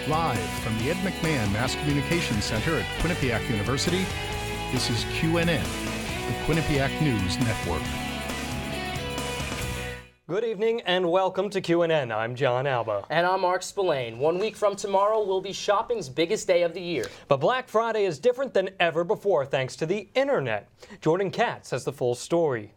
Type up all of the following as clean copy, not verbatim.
Live from the Ed McMahon Mass Communications Center at Quinnipiac University, this is QNN, the Quinnipiac News Network. Good evening and welcome to QNN. I'm John Alba. And I'm Mark Spillane. 1 week from tomorrow will be shopping's biggest day of the year. But Black Friday is different than ever before thanks to the internet. Jordan Katz has the full story.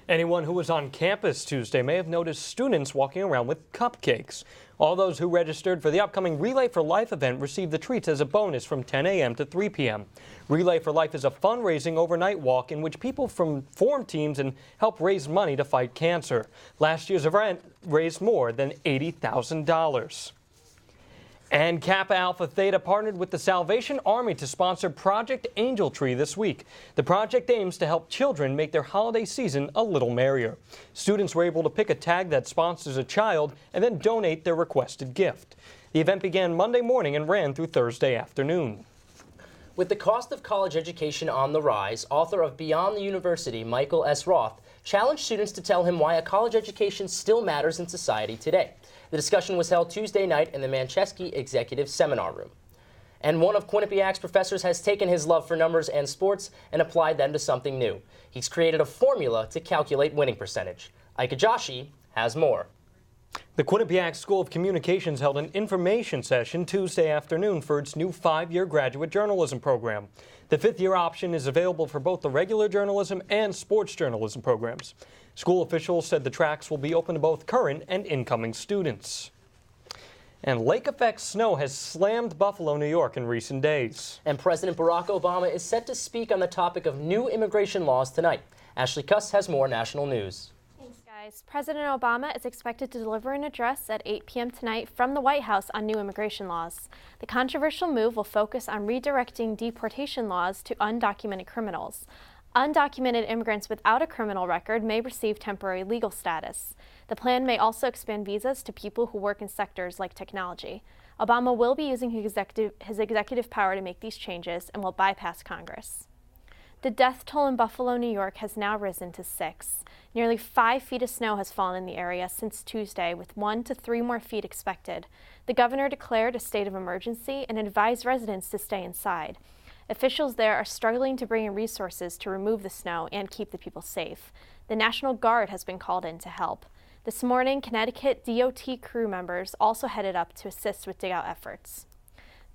Anyone who was on campus Tuesday may have noticed students walking around with cupcakes. All those who registered for the upcoming Relay for Life event received the treats as a bonus from 10 a.m. to 3 p.m. Relay for Life is a fundraising overnight walk in which people form teams and help raise money to fight cancer. Last year's event raised more than $80,000. And Kappa Alpha Theta partnered with the Salvation Army to sponsor Project Angel Tree this week. The project aims to help children make their holiday season a little merrier. Students were able to pick a tag that sponsors a child and then donate their requested gift. The event began Monday morning and ran through Thursday afternoon. With the cost of college education on the rise, author of Beyond the University, Michael S. Roth, challenged students to tell him why a college education still matters in society today. The discussion was held Tuesday night in the Manchesky Executive Seminar Room. And one of Quinnipiac's professors has taken his love for numbers and sports and applied them to something new. He's created a formula to calculate winning percentage. Ike Joshi has more. The Quinnipiac School of Communications held an information session Tuesday afternoon for its new 5-year graduate journalism program. The 5th-year option is available for both the regular journalism and sports journalism programs. School officials said the tracks will be open to both current and incoming students. And lake effect snow has slammed Buffalo, New York in recent days. And President Barack Obama is set to speak on the topic of new immigration laws tonight. Ashley Cuss has more national news. President Obama is expected to deliver an address at 8 p.m. tonight from the White House on new immigration laws. The controversial move will focus on redirecting deportation laws to undocumented criminals. Undocumented immigrants without a criminal record may receive temporary legal status. The plan may also expand visas to people who work in sectors like technology. Obama will be using his executive power to make these changes and will bypass Congress. The death toll in Buffalo, New York has now risen to 6. Nearly 5 feet of snow has fallen in the area since Tuesday, with 1 to 3 more feet expected. The governor declared a state of emergency and advised residents to stay inside. Officials there are struggling to bring in resources to remove the snow and keep the people safe. The National Guard has been called in to help. This morning, Connecticut DOT crew members also headed up to assist with dig-out efforts.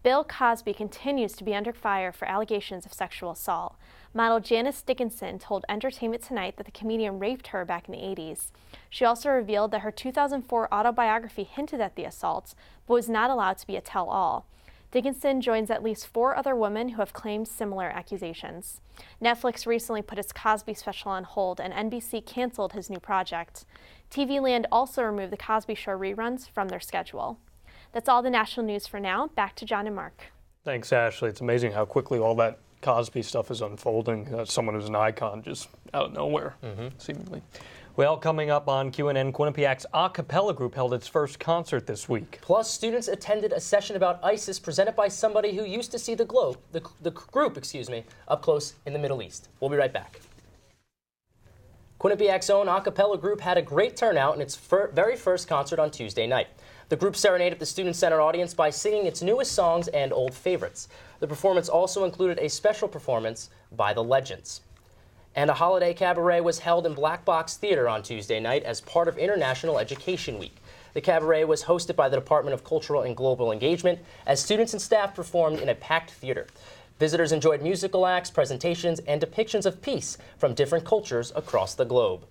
Bill Cosby continues to be under fire for allegations of sexual assault. Model Janice Dickinson told Entertainment Tonight that the comedian raped her back in the 80s. She also revealed that her 2004 autobiography hinted at the assaults, but was not allowed to be a tell-all. Dickinson joins at least 4 other women who have claimed similar accusations. Netflix recently put its Cosby special on hold, and NBC canceled his new project. TV Land also removed the Cosby Show reruns from their schedule. That's all the national news for now. Back to John and Mark. Thanks, Ashley. It's amazing how quickly all that Cosby stuff is unfolding. Someone who's an icon just out of nowhere, seemingly. Well, coming up on QNN, Quinnipiac's a cappella group held its first concert this week. Plus, students attended a session about ISIS presented by somebody who used to see the group, up close in the Middle East. We'll be right back. Quinnipiac's own a cappella group had a great turnout in its very first concert on Tuesday night. The group serenaded the Student Center audience by singing its newest songs and old favorites. The performance also included a special performance by the Legends. And a holiday cabaret was held in Black Box Theater on Tuesday night as part of International Education Week. The cabaret was hosted by the Department of Cultural and Global Engagement as students and staff performed in a packed theater. Visitors enjoyed musical acts, presentations, and depictions of peace from different cultures across the globe.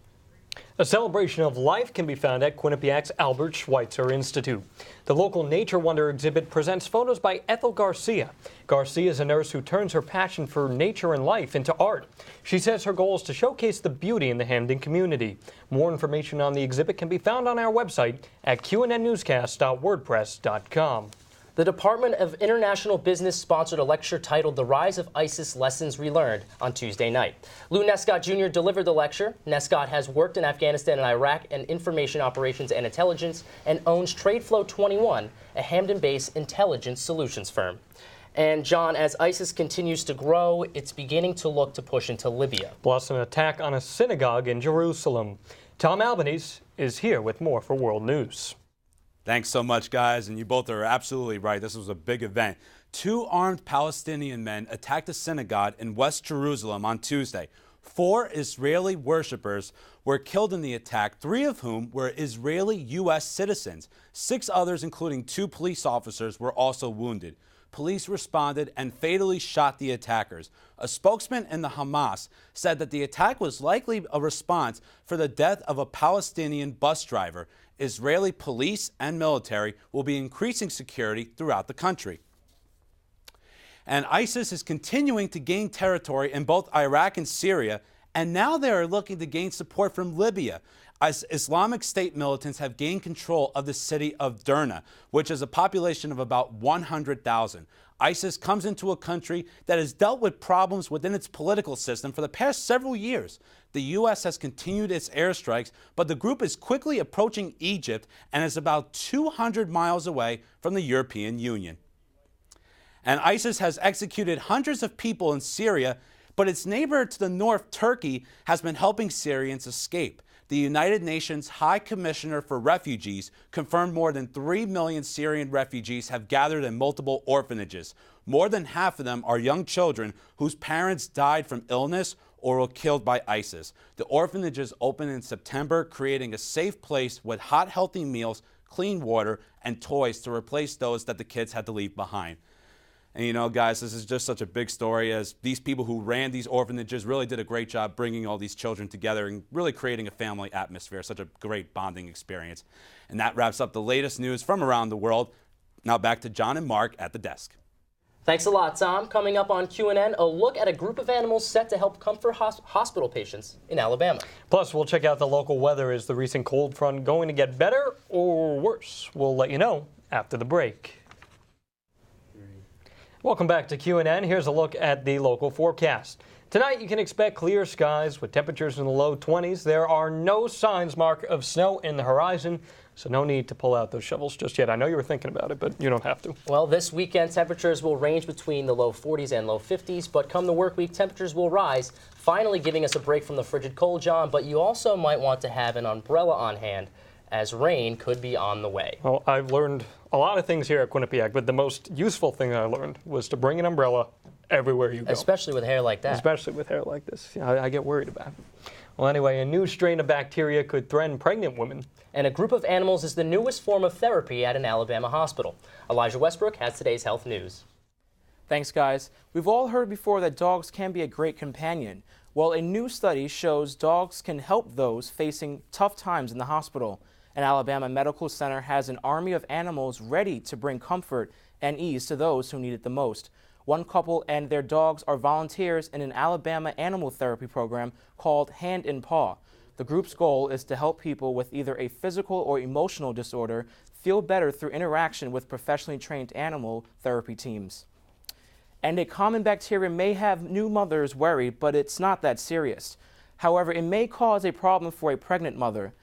A celebration of life can be found at Quinnipiac's Albert Schweitzer Institute. The local Nature Wonder exhibit presents photos by Ethel Garcia. Garcia is a nurse who turns her passion for nature and life into art. She says her goal is to showcase the beauty in the Hamden community. More information on the exhibit can be found on our website at qnnnewscast.wordpress.com. The Department of International Business sponsored a lecture titled The Rise of ISIS Lessons Relearned on Tuesday night. Lou Nescott Jr. delivered the lecture. Nescott has worked in Afghanistan and Iraq in information operations and intelligence and owns TradeFlow 21, a Hamden-based intelligence solutions firm. And John, as ISIS continues to grow, it's beginning to look to push into Libya. Plus an attack on a synagogue in Jerusalem. Tom Albanese is here with more for World News. Thanks so much, guys, and you both are absolutely right. This was a big event. 2 armed Palestinian men attacked a synagogue in West Jerusalem on Tuesday. 4 Israeli worshippers were killed in the attack, 3 of whom were Israeli U.S. citizens. 6 others, including 2 police officers, were also wounded. Police responded and fatally shot the attackers. A spokesman in the Hamas said that the attack was likely a response for the death of a Palestinian bus driver. Israeli police and military will be increasing security throughout the country. And ISIS is continuing to gain territory in both Iraq and Syria, and now they are looking to gain support from Libya, as Islamic State militants have gained control of the city of Derna, which has a population of about 100,000. ISIS comes into a country that has dealt with problems within its political system for the past several years. The U.S. has continued its airstrikes, but the group is quickly approaching Egypt and is about 200 miles away from the European Union. And ISIS has executed hundreds of people in Syria, but its neighbor to the north, Turkey, has been helping Syrians escape. The United Nations High Commissioner for Refugees confirmed more than 3 million Syrian refugees have gathered in multiple orphanages. More than half of them are young children whose parents died from illness or were killed by ISIS. The orphanages opened in September, creating a safe place with hot, healthy meals, clean water, and toys to replace those that the kids had to leave behind. And you know, guys, this is just such a big story, as these people who ran these orphanages really did a great job bringing all these children together and really creating a family atmosphere, such a great bonding experience. And that wraps up the latest news from around the world. Now back to John and Mark at the desk. Thanks a lot, Tom. Coming up on QNN, a look at a group of animals set to help comfort hospital patients in Alabama. Plus, we'll check out the local weather. Is the recent cold front going to get better or worse? We'll let you know after the break. Welcome back to QNN. Here's a look at the local forecast. Tonight, you can expect clear skies with temperatures in the low 20s. There are no signs, Mark, of snow in the horizon, so no need to pull out those shovels just yet. I know you were thinking about it, but you don't have to. Well, this weekend, temperatures will range between the low 40s and low 50s, but come the work week, temperatures will rise, finally giving us a break from the frigid cold, John. But you also might want to have an umbrella on hand, as rain could be on the way. Well, I've learned a lot of things here at Quinnipiac, but the most useful thing I learned was to bring an umbrella everywhere you go. Especially with hair like that. Especially with hair like this. Yeah, I get worried about it. Well, anyway, a new strain of bacteria could threaten pregnant women. And a group of animals is the newest form of therapy at an Alabama hospital. Elijah Westbrook has today's health news. Thanks, guys. We've all heard before that dogs can be a great companion. Well, a new study shows dogs can help those facing tough times in the hospital. An Alabama medical center has an army of animals ready to bring comfort and ease to those who need it the most. One couple and their dogs are volunteers in an Alabama animal therapy program called Hand and Paw. The group's goal is to help people with either a physical or emotional disorder feel better through interaction with professionally trained animal therapy teams. And a common bacteria may have new mothers worried, but it's not that serious. However, it may cause a problem for a pregnant mother.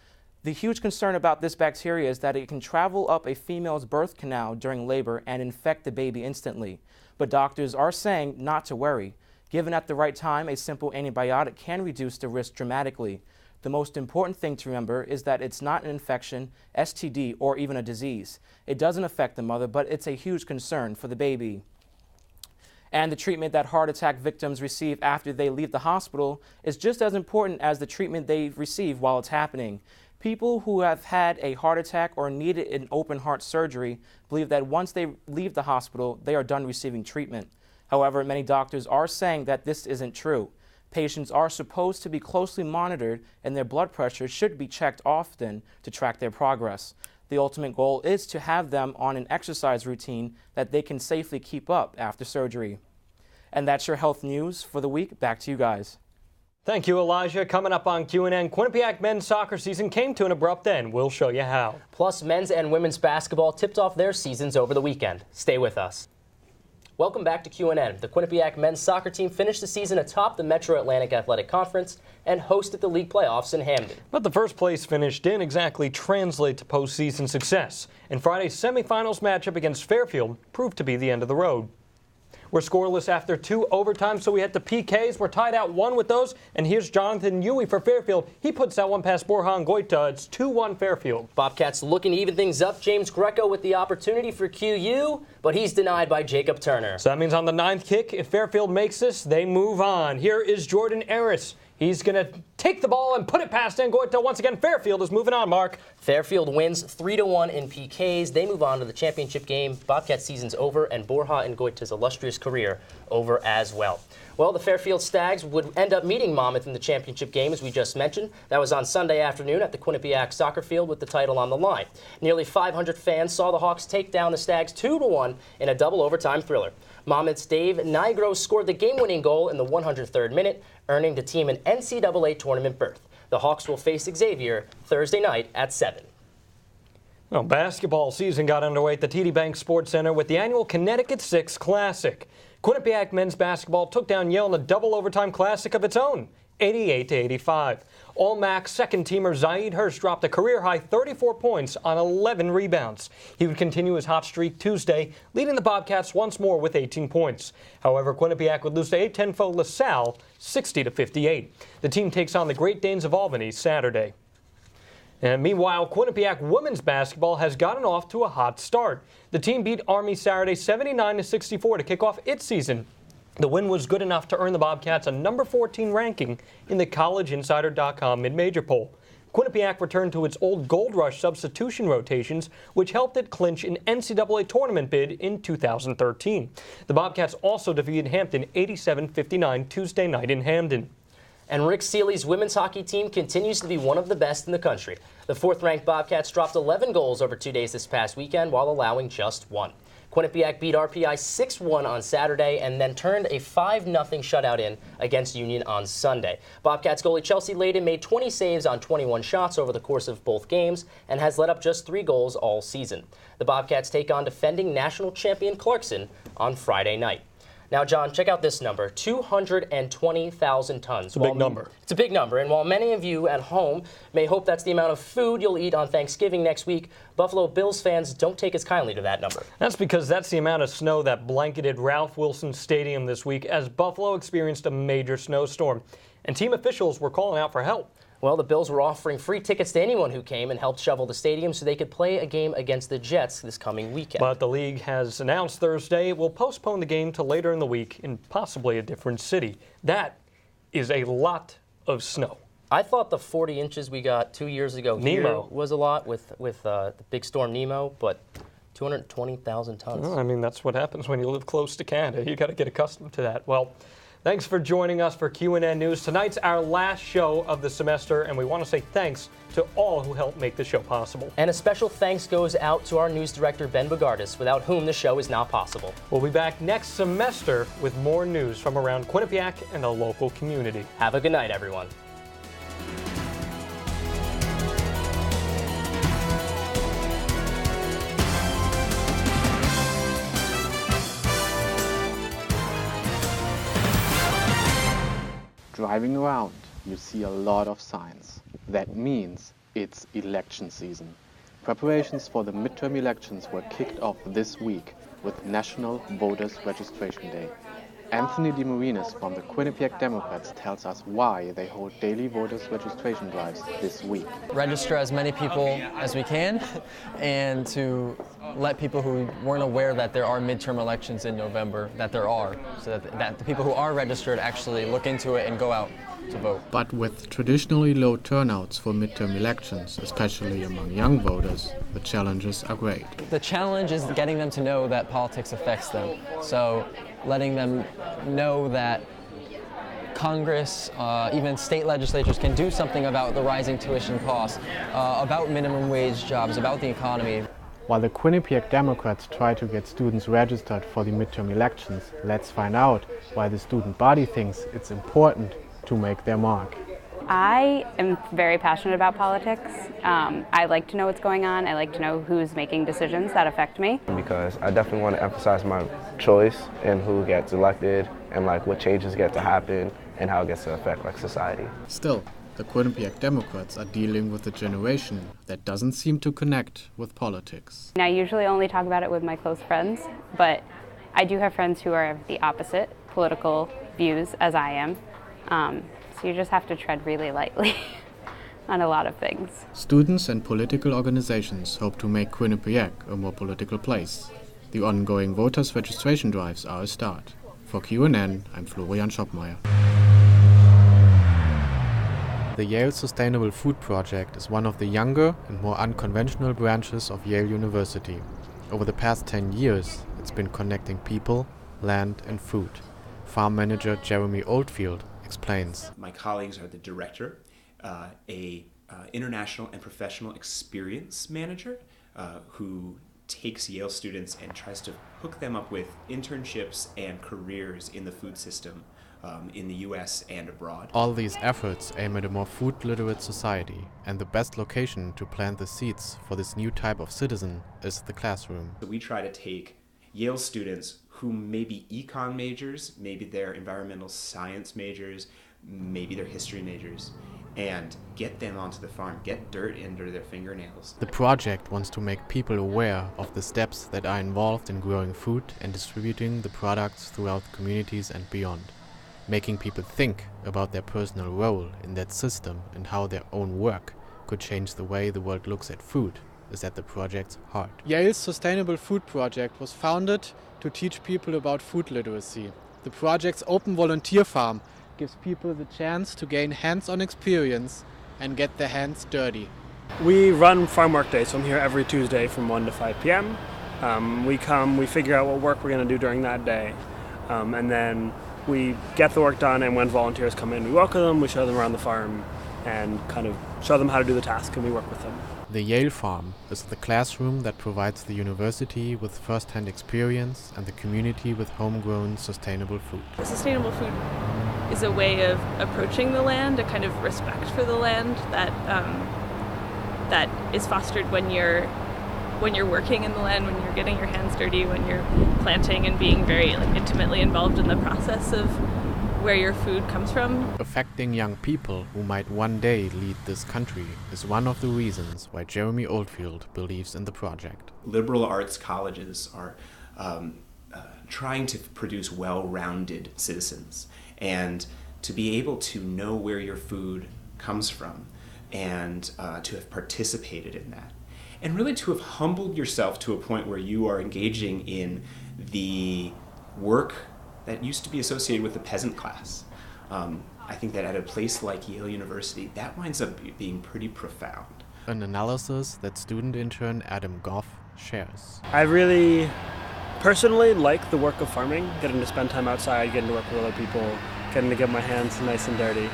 The huge concern about this bacteria is that it can travel up a female's birth canal during labor and infect the baby instantly. But doctors are saying not to worry. Given at the right time, a simple antibiotic can reduce the risk dramatically. The most important thing to remember is that it's not an infection, STD, or even a disease. It doesn't affect the mother, but it's a huge concern for the baby. And the treatment that heart attack victims receive after they leave the hospital is just as important as the treatment they receive while it's happening. People who have had a heart attack or needed an open heart surgery believe that once they leave the hospital, they are done receiving treatment. However, many doctors are saying that this isn't true. Patients are supposed to be closely monitored, and their blood pressure should be checked often to track their progress. The ultimate goal is to have them on an exercise routine that they can safely keep up after surgery. And that's your health news for the week. Back to you guys. Thank you, Elijah. Coming up on QNN, Quinnipiac men's soccer season came to an abrupt end. We'll show you how. Plus, men's and women's basketball tipped off their seasons over the weekend. Stay with us. Welcome back to QNN. The Quinnipiac men's soccer team finished the season atop the Metro Atlantic Athletic Conference and hosted the league playoffs in Hamden. But the first place finish didn't exactly translate to postseason success, and Friday's semifinals matchup against Fairfield proved to be the end of the road. We're scoreless after 2 overtimes, so we head to PKs. We're tied out 1 with those. And here's Jonathan Huey for Fairfield. He puts that one past Borja Goita. It's 2-1 Fairfield. Bobcats looking to even things up. James Greco with the opportunity for QU, but he's denied by Jacob Turner. So that means on the 9th kick, if Fairfield makes this, they move on. Here is Jordan Eris. He's going to take the ball and put it past Angoita. Once again, Fairfield is moving on, Mark. Fairfield wins 3-1 in PKs. They move on to the championship game. Bobcat season's over, and Borja Angoita's illustrious career over as well. Well, the Fairfield Stags would end up meeting Monmouth in the championship game, as we just mentioned. That was on Sunday afternoon at the Quinnipiac Soccer Field with the title on the line. Nearly 500 fans saw the Hawks take down the Stags 2-1 in a double overtime thriller. Monmouth's Dave Nigro scored the game-winning goal in the 103rd minute, earning the team an NCAA tournament berth. The Hawks will face Xavier Thursday night at 7. Well, basketball season got underway at the TD Bank Sports Center with the annual Connecticut 6 Classic. Quinnipiac men's basketball took down Yale in a double overtime classic of its own, 88-85. All-MAC second-teamer Zaid Hurst dropped a career-high 34 points on 11 rebounds. He would continue his hot streak Tuesday, leading the Bobcats once more with 18 points. However, Quinnipiac would lose to A-10 foe LaSalle 60-58. The team takes on the Great Danes of Albany Saturday. And meanwhile, Quinnipiac women's basketball has gotten off to a hot start. The team beat Army Saturday 79-64 to kick off its season. The win was good enough to earn the Bobcats a number 14 ranking in the CollegeInsider.com mid-major poll. Quinnipiac returned to its old Gold Rush substitution rotations, which helped it clinch an NCAA tournament bid in 2013. The Bobcats also defeated Hampton 87-59 Tuesday night in Hamden. And Rick Seeley's women's hockey team continues to be one of the best in the country. The 4th-ranked Bobcats dropped 11 goals over 2 days this past weekend while allowing just 1. Quinnipiac beat RPI 6-1 on Saturday and then turned a 5-0 shutout in against Union on Sunday. Bobcats goalie Chelsea Layden made 20 saves on 21 shots over the course of both games and has let up just 3 goals all season. The Bobcats take on defending national champion Clarkson on Friday night. Now, John, check out this number, 220,000 tons. It's a big number. It's a big number, and while many of you at home may hope that's the amount of food you'll eat on Thanksgiving next week, Buffalo Bills fans don't take as kindly to that number. That's because that's the amount of snow that blanketed Ralph Wilson Stadium this week as Buffalo experienced a major snowstorm, and team officials were calling out for help. Well, the Bills were offering free tickets to anyone who came and helped shovel the stadium so they could play a game against the Jets this coming weekend. But the league has announced Thursday it will postpone the game to later in the week in possibly a different city. That is a lot of snow. I thought the 40 inches we got 2 years ago here was a lot with the big storm Nemo, but 220,000 tons. Well, I mean, that's what happens when you live close to Canada. You got to get accustomed to that. Well, thanks for joining us for QNN News. Tonight's our last show of the semester, and we want to say thanks to all who helped make the show possible. And a special thanks goes out to our news director, Ben Bogardus, without whom the show is not possible. We'll be back next semester with more news from around Quinnipiac and the local community. Have a good night, everyone. Driving around, you see a lot of signs. That means it's election season. Preparations for the midterm elections were kicked off this week with National Voters Registration Day. Anthony DeMarinis from the Quinnipiac Democrats tells us why they hold daily voters registration drives this week. Register as many people as we can and to let people who weren't aware that there are midterm elections in November, that there are, so that the people who are registered actually look into it and go out to vote. But with traditionally low turnouts for midterm elections, especially among young voters, the challenges are great. The challenge is getting them to know that politics affects them. So letting them know that Congress, even state legislatures can do something about the rising tuition costs, about minimum wage jobs, about the economy. While the Quinnipiac Democrats try to get students registered for the midterm elections, let's find out why the student body thinks it's important to make their mark. I am very passionate about politics. I like to know what's going on. I like to know who's making decisions that affect me. Because I definitely want to emphasize my choice and who gets elected and like what changes get to happen and how it gets to affect like society. Still, the Quinnipiac Democrats are dealing with a generation that doesn't seem to connect with politics. I usually only talk about it with my close friends, but I do have friends who are of the opposite political views as I am. So you just have to tread really lightly on a lot of things. Students and political organizations hope to make Quinnipiac a more political place. The ongoing voters' registration drives are a start. For QNN, I'm Florian Schoppmeier. The Yale Sustainable Food Project is one of the younger and more unconventional branches of Yale University. Over the past 10 years, it's been connecting people, land and food. Farm manager Jeremy Oldfield explains. My colleagues are the director, a international and professional experience manager who takes Yale students and tries to hook them up with internships and careers in the food system in the US and abroad. All these efforts aim at a more food-literate society, and the best location to plant the seeds for this new type of citizen is the classroom. So we try to take Yale students who may be econ majors, maybe they're environmental science majors, maybe they're history majors, and get them onto the farm, get dirt under their fingernails. The project wants to make people aware of the steps that are involved in growing food and distributing the products throughout communities and beyond. Making people think about their personal role in that system and how their own work could change the way the world looks at food is at the project's heart. Yale's Sustainable Food Project was founded to teach people about food literacy. The project's open volunteer farm gives people the chance to gain hands-on experience and get their hands dirty. We run farm work days, so I'm here every Tuesday from 1 to 5 p.m. We come, we figure out what work we're going to do during that day, and then we get the work done, and when volunteers come in, we welcome them, we show them around the farm, and kind of show them how to do the task, and we work with them. The Yale Farm is the classroom that provides the university with first-hand experience and the community with homegrown sustainable food. Sustainable food is a way of approaching the land, a kind of respect for the land that is fostered when you're working in the land, when you're getting your hands dirty, when you're planting and being very intimately involved in the process of where your food comes from. Affecting young people who might one day lead this country is one of the reasons why Jeremy Oldfield believes in the project. Liberal arts colleges are trying to produce well-rounded citizens, and to be able to know where your food comes from and to have participated in that, and really to have humbled yourself to a point where you are engaging in the work that used to be associated with the peasant class. I think that at a place like Yale University, that winds up being pretty profound. An analysis that student intern Adam Goff shares. I really personally like the work of farming, getting to spend time outside, getting to work with other people, getting to get my hands nice and dirty,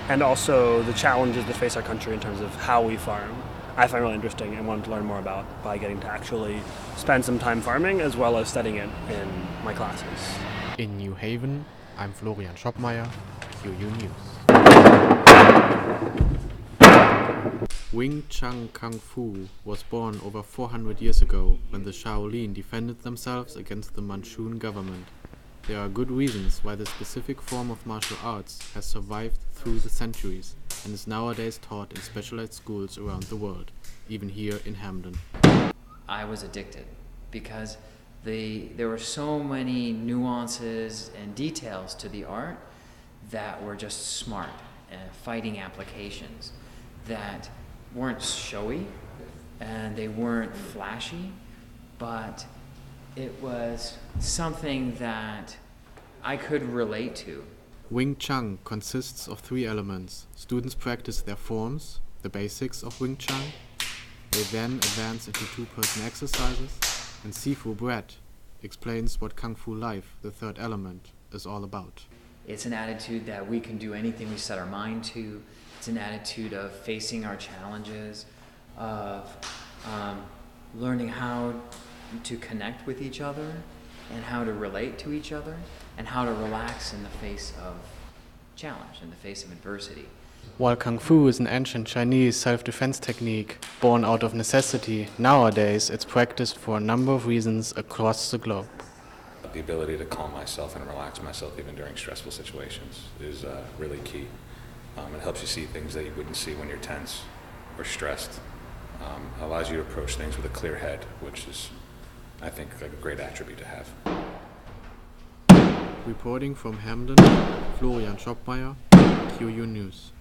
and also the challenges that face our country in terms of how we farm. I find really interesting and wanted to learn more about by getting to actually spend some time farming as well as studying it in my classes. In New Haven, I'm Florian Schoppmeier, QU News. Wing Chun Kung Fu was born over 400 years ago when the Shaolin defended themselves against the Manchun government. There are good reasons why this specific form of martial arts has survived through the centuries and is nowadays taught in specialized schools around the world, even here in Hamden. I was addicted because there were so many nuances and details to the art that were just smart, fighting applications that weren't showy and they weren't flashy, but it was something that I could relate to. Wing Chun consists of 3 elements. Students practice their forms, the basics of Wing Chun. They then advance into 2-person exercises, and Sifu Brett explains what Kung Fu Life, the 3rd element, is all about. It's an attitude that we can do anything we set our mind to. It's an attitude of facing our challenges, of learning how to connect with each other and how to relate to each other and how to relax in the face of challenge, in the face of adversity. While Kung Fu is an ancient Chinese self-defense technique born out of necessity, nowadays it's practiced for a number of reasons across the globe. The ability to calm myself and relax myself even during stressful situations is really key. It helps you see things that you wouldn't see when you're tense or stressed. Allows you to approach things with a clear head, which is I think, like a great attribute to have. Reporting from Hamden, Florian Schoppmeier, QU News.